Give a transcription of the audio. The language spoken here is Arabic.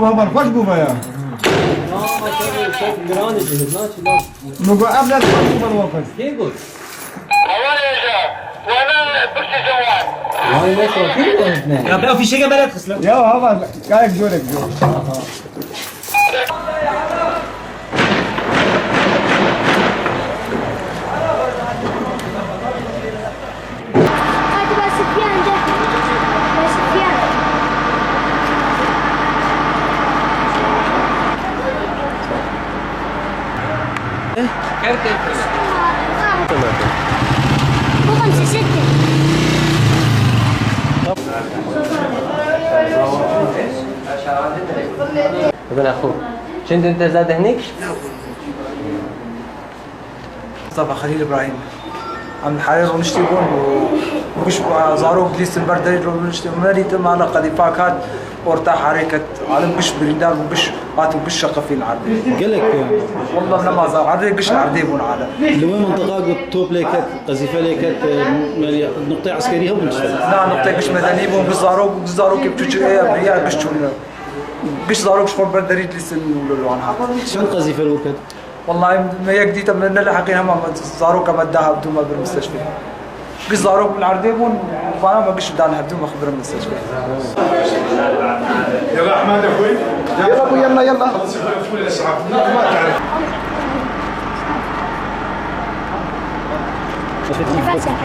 همان خوش بوما يا شوف جراني جهد ماشي نقول قبل خوش بوما الوقت كيف قلت؟ وانا بكتي جوال والله ما شاء الله اثنين يا بلا في شيء قبل تخسر يا همان كايك جولك جول هذا بس سفيان ده بس سفيان هو 5 6 ابن اخوك كنت انت زاد هنيك؟ مصطفى خليل ابراهيم عم نحرر ونشتغل وبش زاروك ليست البردري ونشتغل مريت معنا قذيفاكات وارتاح حركة عالم بش بريندال وبش باتوا بش شقة في العرض قالك والله لما زار عرضي بش العرضي بون عالم لوين منطقة توب ليكت قذيفة ليكت يعني نقطة عسكرية ومستوى لا نقطة بش مدني بون بش زاروك بتوجه ايه بريال بش تون بش زاروك شخور بردري ليست الوان هذا شو القذيفة الوكت؟ والله ما يقدي تم نلحقين هم زاروك ما داها بدون ما بالمستشفى بش زاروك بالعرضي بون فانا ما بش بدان بدون ما خبر المستشفى يلا احمد اخوي يلا ابو يلا يلا خلص يخلص الاسعاف ما تعرف فتح